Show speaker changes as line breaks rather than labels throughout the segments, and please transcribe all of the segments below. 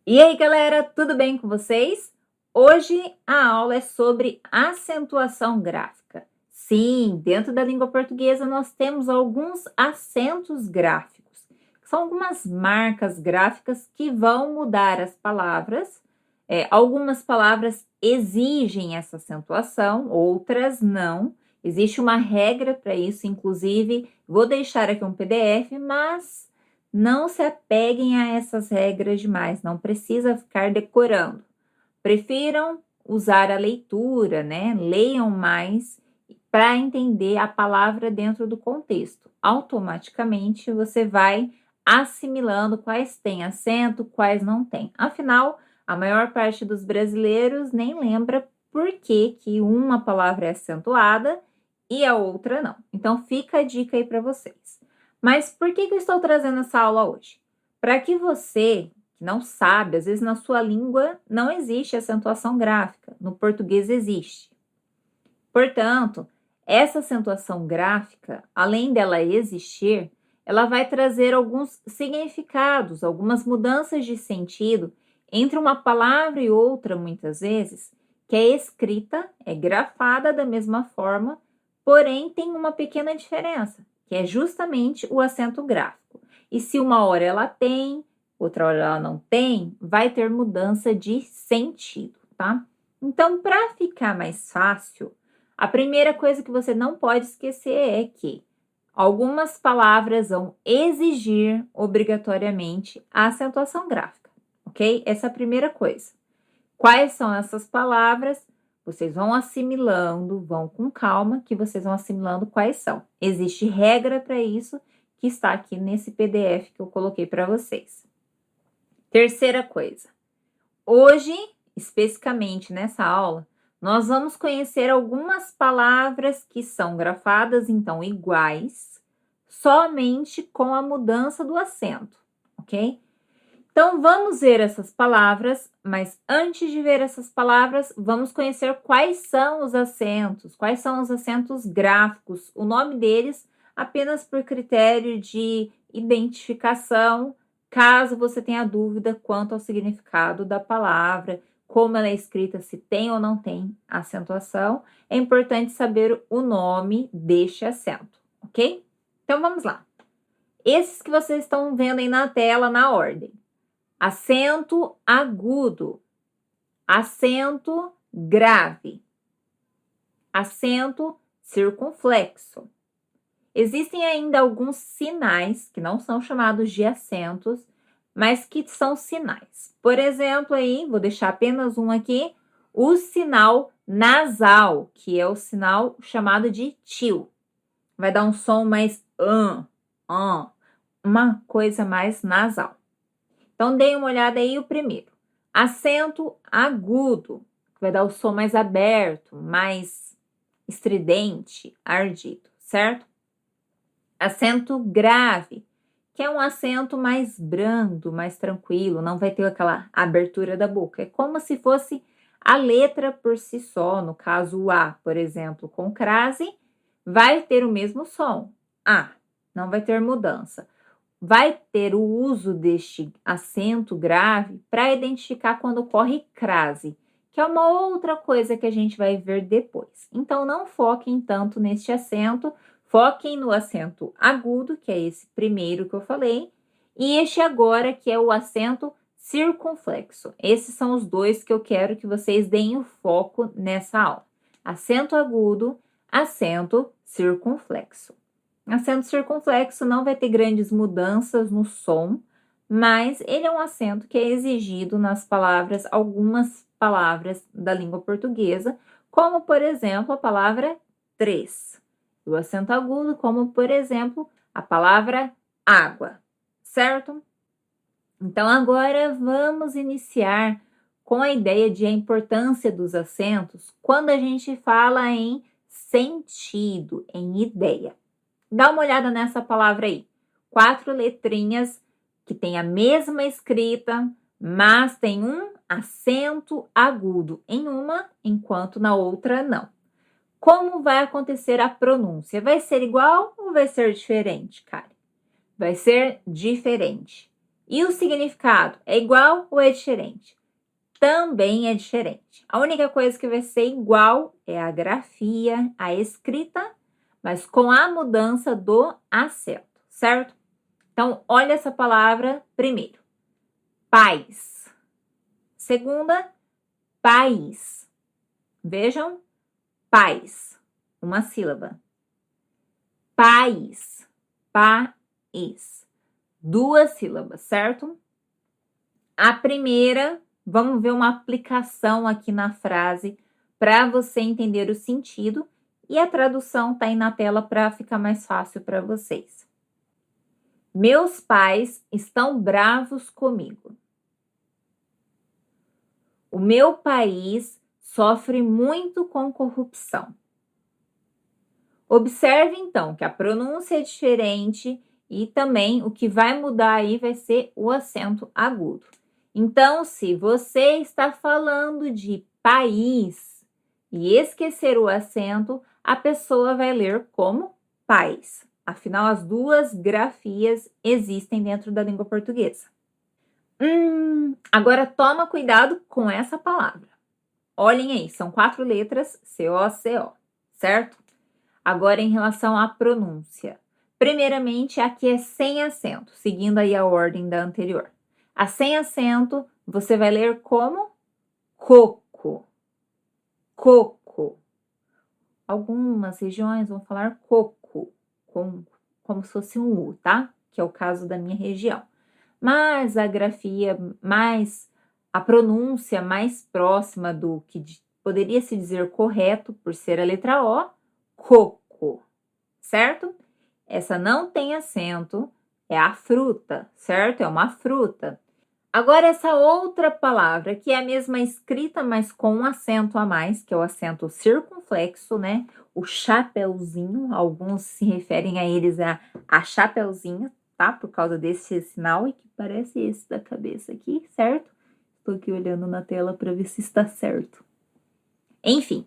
E aí, galera, tudo bem com vocês? Hoje a aula é sobre acentuação gráfica. Sim, dentro da língua portuguesa nós temos alguns acentos gráficos, que são algumas marcas gráficas que vão mudar as palavras. Algumas palavras exigem essa acentuação, outras não. Existe uma regra para isso, inclusive, vou deixar aqui um PDF, mas não se apeguem a essas regras demais, não precisa ficar decorando. Prefiram usar a leitura, né? Leiam mais para entender a palavra dentro do contexto. Automaticamente você vai assimilando quais têm acento, quais não têm. Afinal, a maior parte dos brasileiros nem lembra por que uma palavra é acentuada e a outra não. Então fica a dica aí para vocês. Mas por que eu estou trazendo essa aula hoje? Para que você, que não sabe, às vezes na sua língua não existe acentuação gráfica, no português existe. Portanto, essa acentuação gráfica, além dela existir, ela vai trazer alguns significados, algumas mudanças de sentido entre uma palavra e outra, muitas vezes, que é escrita, é grafada da mesma forma, porém tem uma pequena diferença, que é justamente o acento gráfico. E se uma hora ela tem, outra hora ela não tem, vai ter mudança de sentido, tá? Então, para ficar mais fácil, a primeira coisa que você não pode esquecer é que algumas palavras vão exigir obrigatoriamente a acentuação gráfica, ok? Essa é a primeira coisa. Quais são essas palavras? Vocês vão assimilando, vão com calma, que vocês vão assimilando quais são. Existe regra para isso, que está aqui nesse PDF que eu coloquei para vocês. Terceira coisa. Hoje, especificamente nessa aula, nós vamos conhecer algumas palavras que são grafadas, então, iguais, somente com a mudança do acento, ok? Então, vamos ver essas palavras, mas antes de ver essas palavras, vamos conhecer quais são os acentos gráficos, o nome deles apenas por critério de identificação, caso você tenha dúvida quanto ao significado da palavra, como ela é escrita, se tem ou não tem acentuação, é importante saber o nome deste acento, ok? Então, vamos lá. Esses que vocês estão vendo aí na tela, na ordem. Acento agudo, acento grave, acento circunflexo. Existem ainda alguns sinais que não são chamados de acentos, mas que são sinais. Por exemplo, aí, vou deixar apenas um aqui, o sinal nasal, que é o sinal chamado de til. Vai dar um som mais uma coisa mais nasal. Então, deem uma olhada aí o primeiro. Acento agudo, que vai dar o som mais aberto, mais estridente, ardido, certo? Acento grave, que é um acento mais brando, mais tranquilo, não vai ter aquela abertura da boca. É como se fosse a letra por si só, no caso o A, por exemplo, com crase, vai ter o mesmo som. A, não vai ter mudança. Vai ter o uso deste acento grave para identificar quando ocorre crase, que é uma outra coisa que a gente vai ver depois. Então, não foquem tanto neste acento, foquem no acento agudo, que é esse primeiro que eu falei, e este agora, que é o acento circunflexo. Esses são os dois que eu quero que vocês deem o foco nessa aula. Acento agudo, acento circunflexo. Acento circunflexo não vai ter grandes mudanças no som, mas ele é um acento que é exigido nas palavras, algumas palavras da língua portuguesa, como, por exemplo, a palavra três. O acento agudo, como, por exemplo, a palavra água, certo? Então, agora vamos iniciar com a ideia de a importância dos acentos quando a gente fala em sentido, em ideia. Dá uma olhada nessa palavra aí. 4 letrinhas que tem a mesma escrita, mas tem um acento agudo em uma, enquanto na outra não. Como vai acontecer a pronúncia? Vai ser igual ou vai ser diferente, Kari? Vai ser diferente. E o significado é igual ou é diferente? Também é diferente. A única coisa que vai ser igual é a grafia, a escrita, mas com a mudança do acento, certo? Então, olha essa palavra primeiro. Paz. Segunda, país. Vejam, paz. Uma sílaba. País. País. Duas sílabas, certo? A primeira, vamos ver uma aplicação aqui na frase para você entender o sentido e a tradução está aí na tela para ficar mais fácil para vocês. Meus pais estão bravos comigo. O meu país sofre muito com corrupção. Observe então que a pronúncia é diferente e também o que vai mudar aí vai ser o acento agudo. Então, se você está falando de país e esquecer o acento, a pessoa vai ler como pais. Afinal, as duas grafias existem dentro da língua portuguesa. Agora toma cuidado com essa palavra. Olhem aí, são 4 letras, C-O-C-O, certo? Agora, em relação à pronúncia. Primeiramente, aqui é sem acento, seguindo aí a ordem da anterior. A sem acento, você vai ler como coco. Coco. Algumas regiões vão falar coco, como se fosse um U, tá? Que é o caso da minha região. Mas a grafia a pronúncia mais próxima do que poderia se dizer correto, por ser a letra O, coco, certo? Essa não tem acento, é a fruta, certo? É uma fruta. Agora, essa outra palavra, que é a mesma escrita, mas com um acento a mais, que é o acento circunflexo, né? O chapeuzinho, alguns se referem a eles a chapeuzinho, tá? Por causa desse sinal, e que parece esse da cabeça aqui, certo? Estou aqui olhando na tela para ver se está certo. Enfim,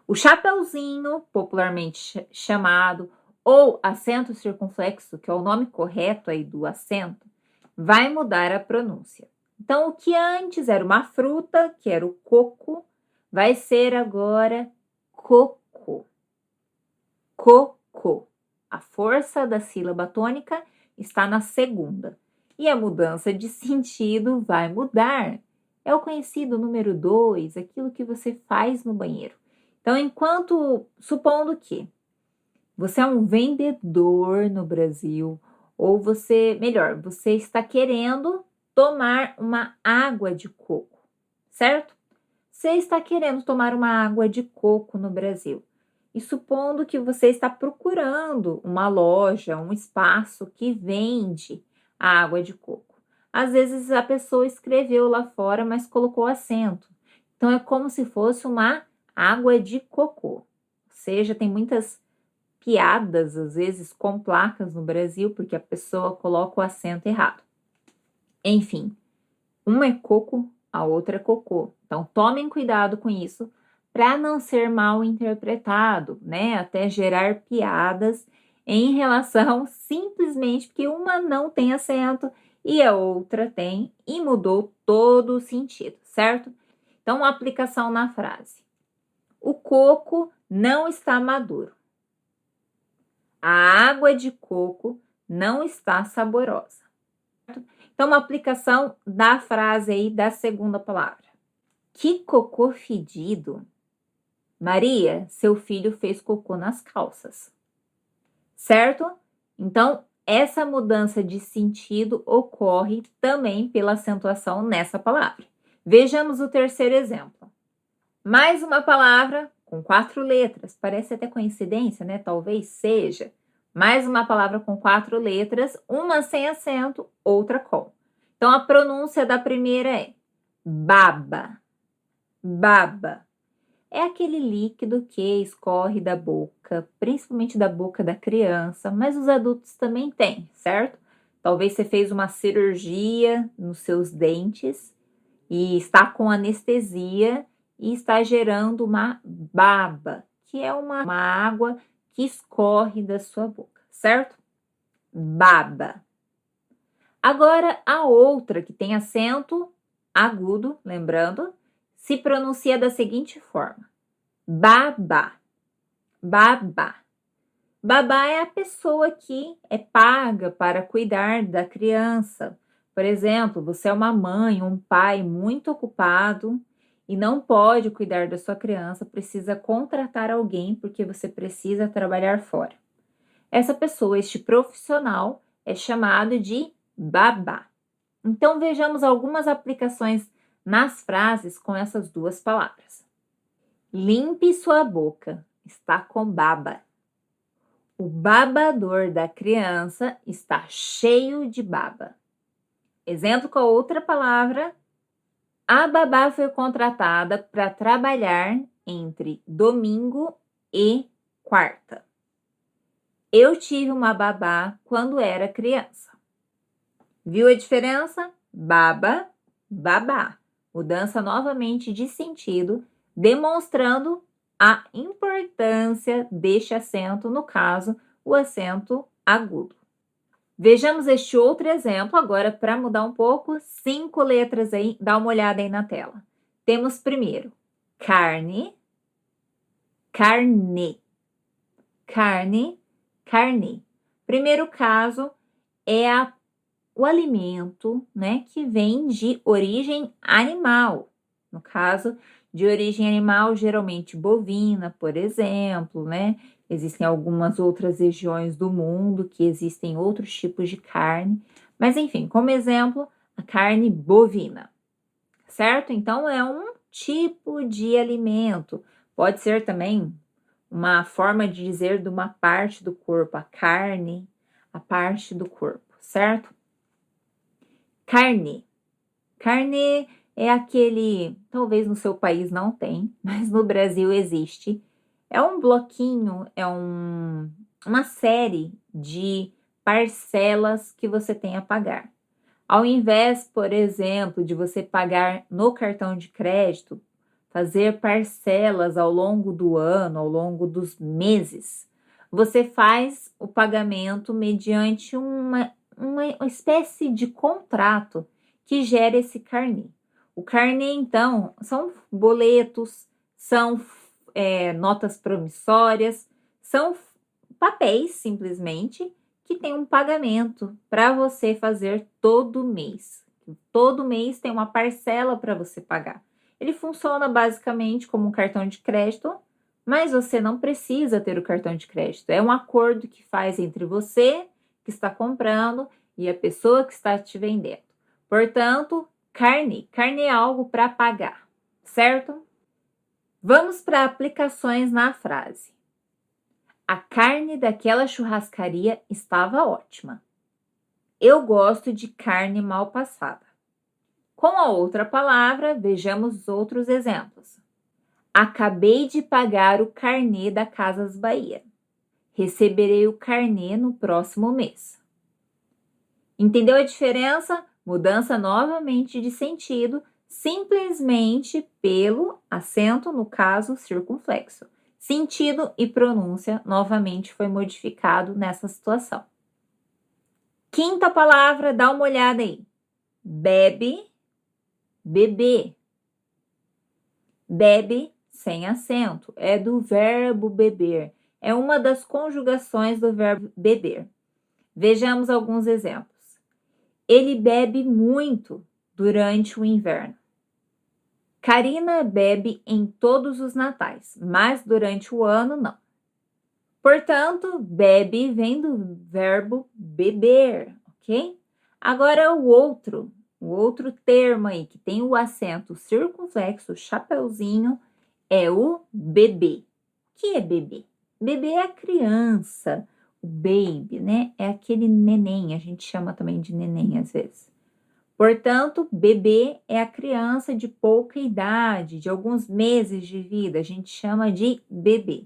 o chapeuzinho, popularmente chamado, ou acento circunflexo, que é o nome correto aí do acento, vai mudar a pronúncia. Então, o que antes era uma fruta, que era o coco, vai ser agora coco. Coco. A força da sílaba tônica está na segunda. E a mudança de sentido vai mudar. É o conhecido número 2, aquilo que você faz no banheiro. Então, supondo que você é um vendedor no Brasil, ou você está querendo tomar uma água de coco, certo? Você está querendo tomar uma água de coco no Brasil. E supondo que você está procurando uma loja, um espaço que vende a água de coco. Às vezes a pessoa escreveu lá fora, mas colocou acento. Então é como se fosse uma água de cocô. Ou seja, tem muitas piadas, às vezes, com placas no Brasil, porque a pessoa coloca o acento errado. Enfim, uma é coco, a outra é cocô. Então, tomem cuidado com isso para não ser mal interpretado, né? Até gerar piadas em relação simplesmente porque uma não tem acento e a outra tem e mudou todo o sentido, certo? Então, uma aplicação na frase. O coco não está maduro. A água de coco não está saborosa. Então, uma aplicação da frase aí da segunda palavra. Que cocô fedido! Maria, seu filho fez cocô nas calças. Certo? Então, essa mudança de sentido ocorre também pela acentuação nessa palavra. Vejamos o terceiro exemplo. Mais uma palavra com 4 letras. Parece até coincidência, né? Talvez seja. Mais uma palavra com 4 letras, uma sem acento, outra com. Então, a pronúncia da primeira é baba. Baba. É aquele líquido que escorre da boca, principalmente da boca da criança, mas os adultos também têm, certo? Talvez você fez uma cirurgia nos seus dentes e está com anestesia e está gerando uma baba, que é uma água que escorre da sua boca, certo? Baba. Agora, a outra, que tem acento agudo, lembrando, se pronuncia da seguinte forma: babá, babá. Babá é a pessoa que é paga para cuidar da criança. Por exemplo, você é uma mãe, um pai muito ocupado e não pode cuidar da sua criança, precisa contratar alguém porque você precisa trabalhar fora. Essa pessoa, este profissional, é chamado de babá. Então, vejamos algumas aplicações nas frases com essas duas palavras. Limpe sua boca, está com baba. O babador da criança está cheio de baba. Exemplo com a outra palavra. A babá foi contratada para trabalhar entre domingo e quarta. Eu tive uma babá quando era criança. Viu a diferença? Baba, babá. Mudança novamente de sentido, demonstrando a importância deste acento, no caso, o acento agudo. Vejamos este outro exemplo agora para mudar um pouco. 5 letras aí, dá uma olhada aí na tela. Temos primeiro carne, carne, carne, carne. Primeiro caso é o alimento, né, que vem de origem animal. No caso, de origem animal, geralmente bovina, por exemplo, né? Existem algumas outras regiões do mundo que existem outros tipos de carne. Mas, enfim, como exemplo, a carne bovina, certo? Então, é um tipo de alimento. Pode ser também uma forma de dizer de uma parte do corpo, a carne, a parte do corpo, certo? Carne. Carne é aquele, talvez no seu país não tem, mas no Brasil existe. É um bloquinho, é uma série de parcelas que você tem a pagar. Ao invés, por exemplo, de você pagar no cartão de crédito, fazer parcelas ao longo do ano, ao longo dos meses, você faz o pagamento mediante uma espécie de contrato que gera esse carnê. O carnê, então, são boletos, são notas promissórias, são papéis, simplesmente, que tem um pagamento para você fazer todo mês. Todo mês tem uma parcela para você pagar. Ele funciona basicamente como um cartão de crédito, mas você não precisa ter o cartão de crédito. É um acordo que faz entre você, que está comprando, e a pessoa que está te vendendo. Portanto, carne é algo para pagar, certo? Vamos para aplicações na frase. A carne daquela churrascaria estava ótima. Eu gosto de carne mal passada. Com a outra palavra, vejamos os outros exemplos. Acabei de pagar o carnê da Casas Bahia. Receberei o carnê no próximo mês. Entendeu a diferença? Mudança novamente de sentido, simplesmente pelo acento, no caso circunflexo. Sentido e pronúncia novamente foi modificado nessa situação. Quinta palavra, dá uma olhada aí. Bebe, beber. Bebe sem acento, é do verbo beber. É uma das conjugações do verbo beber. Vejamos alguns exemplos. Ele bebe muito durante o inverno. Karina bebe em todos os natais, mas durante o ano não. Portanto, bebe vem do verbo beber, ok? Agora o outro termo aí que tem o acento circunflexo, chapeuzinho, é o bebê. O que é bebê? Bebê é a criança, o baby, né? É aquele neném, a gente chama também de neném às vezes. Portanto, bebê é a criança de pouca idade, de alguns meses de vida, a gente chama de bebê.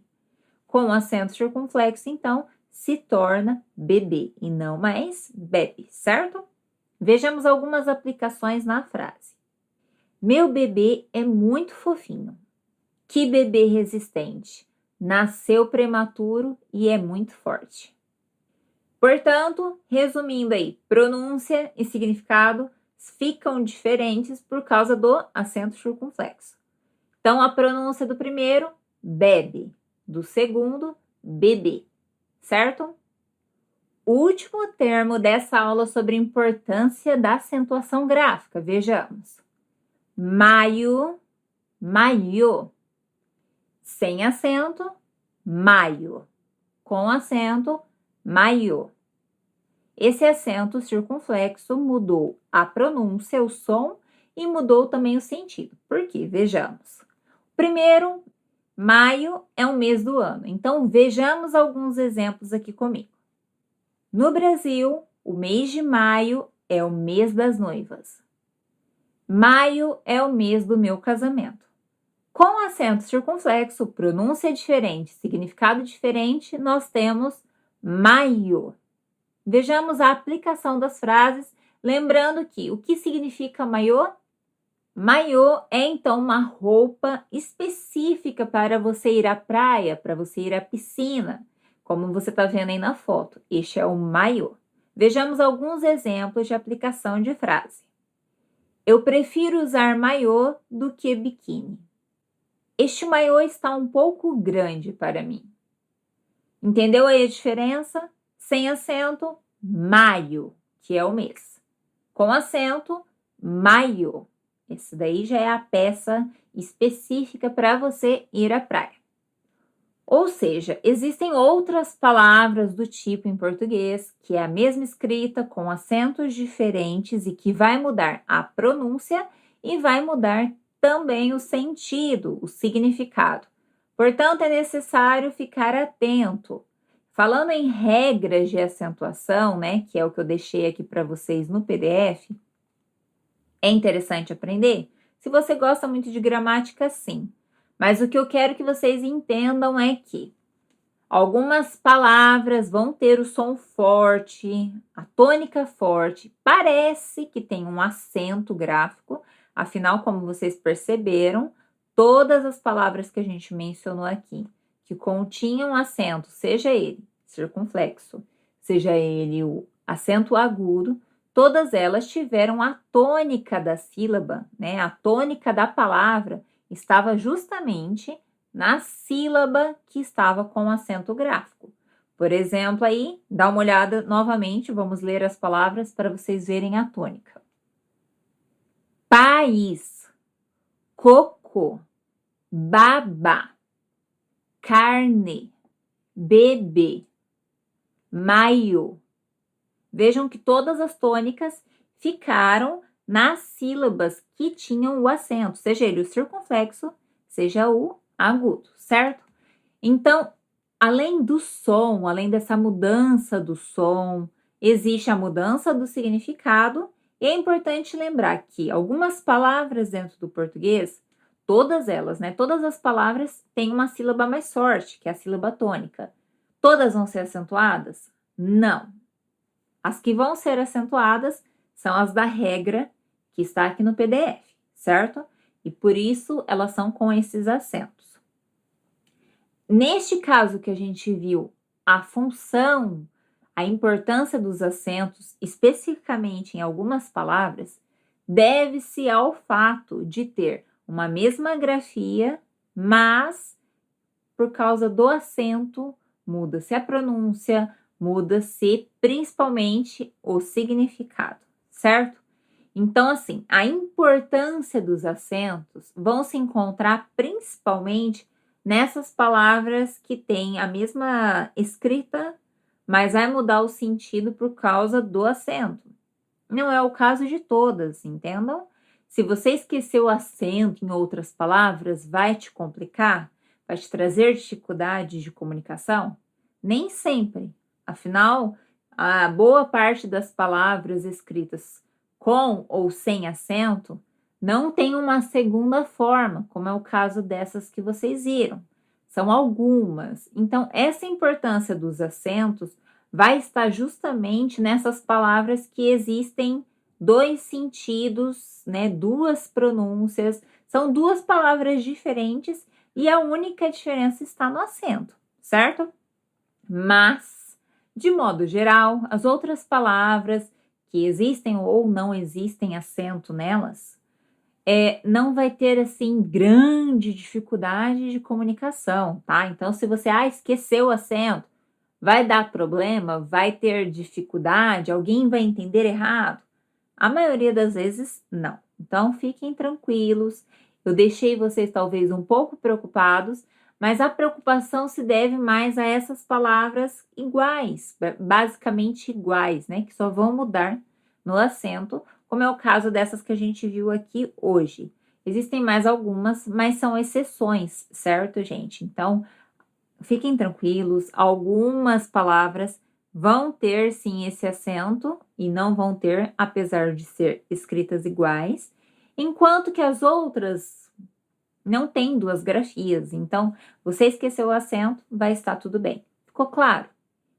Com o acento circunflexo, então, se torna bebê e não mais bebe, certo? Vejamos algumas aplicações na frase. Meu bebê é muito fofinho. Que bebê resistente. Nasceu prematuro e é muito forte. Portanto, resumindo aí, pronúncia e significado ficam diferentes por causa do acento circunflexo. Então, a pronúncia do primeiro, bebe, do segundo, bebê, certo? O último termo dessa aula sobre a importância da acentuação gráfica, vejamos. Maio, maio. Sem acento, maio. Com acento, maiô. Esse acento circunflexo mudou a pronúncia, o som, e mudou também o sentido. Por quê? Vejamos. Primeiro, maio é um mês do ano. Então, vejamos alguns exemplos aqui comigo. No Brasil, o mês de maio é o mês das noivas. Maio é o mês do meu casamento. Com acento circunflexo, pronúncia diferente, significado diferente, nós temos maio. Vejamos a aplicação das frases, lembrando que o que significa maiô? Maiô é então uma roupa específica para você ir à praia, para você ir à piscina, como você está vendo aí na foto. Este é o maiô. Vejamos alguns exemplos de aplicação de frase. Eu prefiro usar maiô do que biquíni. Este maiô está um pouco grande para mim. Entendeu aí a diferença? Sem acento, maio, que é o mês. Com acento, maio. Esse daí já é a peça específica para você ir à praia. Ou seja, existem outras palavras do tipo em português, que é a mesma escrita com acentos diferentes e que vai mudar a pronúncia e vai mudar também o sentido, o significado. Portanto, é necessário ficar atento. Falando em regras de acentuação, né, que é o que eu deixei aqui para vocês no PDF, é interessante aprender? Se você gosta muito de gramática, sim. Mas o que eu quero que vocês entendam é que algumas palavras vão ter o som forte, a tônica forte, parece que tem um acento gráfico, afinal, como vocês perceberam, todas as palavras que a gente mencionou aqui, que continham acento, seja ele circunflexo, seja ele o acento agudo, todas elas tiveram a tônica da sílaba, né? A tônica da palavra estava justamente na sílaba que estava com acento gráfico. Por exemplo, aí, dá uma olhada novamente, vamos ler as palavras para vocês verem a tônica. País, coco, baba, carne, bebê, maio. Vejam que todas as tônicas ficaram nas sílabas que tinham o acento, seja ele o circunflexo, seja o agudo, certo? Então, além do som, além dessa mudança do som, existe a mudança do significado, e é importante lembrar que algumas palavras dentro do português, todas elas, né? Todas as palavras têm uma sílaba mais forte, que é a sílaba tônica. Todas vão ser acentuadas? Não. As que vão ser acentuadas são as da regra que está aqui no PDF, certo? E por isso elas são com esses acentos. Neste caso que a gente viu a função, a importância dos acentos, especificamente em algumas palavras, deve-se ao fato de ter uma mesma grafia, mas por causa do acento, muda-se a pronúncia, muda-se principalmente o significado, certo? Então, assim, a importância dos acentos vão se encontrar principalmente nessas palavras que têm a mesma escrita, mas vai mudar o sentido por causa do acento. Não é o caso de todas, entendam? Se você esqueceu o acento em outras palavras, vai te complicar? Vai te trazer dificuldades de comunicação? Nem sempre. Afinal, a boa parte das palavras escritas com ou sem acento não tem uma segunda forma, como é o caso dessas que vocês viram. São algumas. Então, essa importância dos acentos vai estar justamente nessas palavras que existem dois sentidos, né? Duas pronúncias. São duas palavras diferentes e a única diferença está no acento, certo? Mas, De modo geral, as outras palavras que existem ou não existem acento nelas, não vai ter, assim, grande dificuldade de comunicação, tá? Então, se você, esqueceu o acento, vai dar problema, vai ter dificuldade, alguém vai entender errado? A maioria das vezes, não. Então, fiquem tranquilos. Eu deixei vocês talvez um pouco preocupados, mas a preocupação se deve mais a essas palavras iguais, basicamente iguais, né? Que só vão mudar no acento, como é o caso dessas que a gente viu aqui hoje. Existem mais algumas, mas são exceções, certo, gente? Então, fiquem tranquilos, algumas palavras vão ter sim esse acento e não vão ter, apesar de ser escritas iguais, enquanto que as outras não têm duas grafias. Então, você esqueceu o acento, vai estar tudo bem. Ficou claro?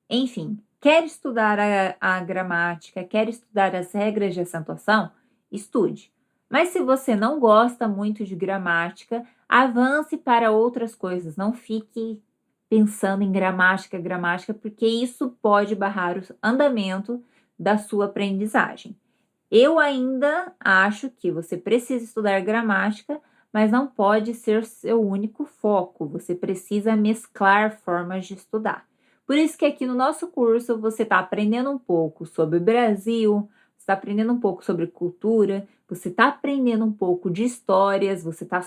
Enfim, quer estudar a gramática, quer estudar as regras de acentuação? Estude. Mas se você não gosta muito de gramática, avance para outras coisas. Não fique pensando em gramática, porque isso pode barrar o andamento da sua aprendizagem. Eu ainda acho que você precisa estudar gramática, mas não pode ser seu único foco. Você precisa mesclar formas de estudar. Por isso que aqui no nosso curso você está aprendendo um pouco sobre o Brasil, você está aprendendo um pouco sobre cultura, você está aprendendo um pouco de histórias, você está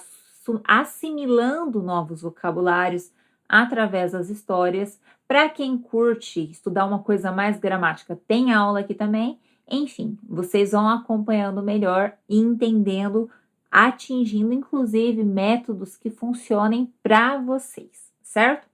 assimilando novos vocabulários através das histórias. Para quem curte estudar uma coisa mais gramática, tem aula aqui também. Enfim, vocês vão acompanhando melhor e entendendo, atingindo inclusive métodos que funcionem para vocês, certo?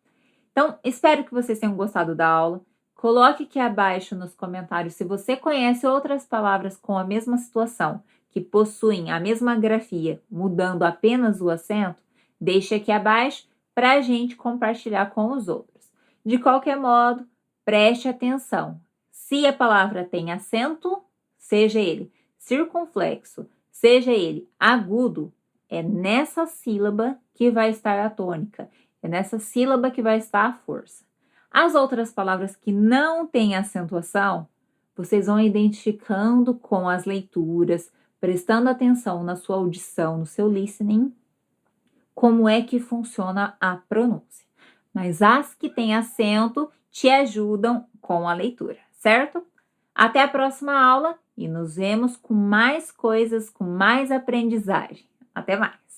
Então, espero que vocês tenham gostado da aula. Coloque aqui abaixo nos comentários se você conhece outras palavras com a mesma situação, que possuem a mesma grafia, mudando apenas o acento. Deixe aqui abaixo para a gente compartilhar com os outros. De qualquer modo, preste atenção. Se a palavra tem acento, seja ele circunflexo, seja ele agudo, é nessa sílaba que vai estar a tônica, é nessa sílaba que vai estar a força. As outras palavras que não têm acentuação, vocês vão identificando com as leituras, prestando atenção na sua audição, no seu listening, como é que funciona a pronúncia. Mas as que têm acento te ajudam com a leitura, certo? Até a próxima aula e nos vemos com mais coisas, com mais aprendizagem. Até mais!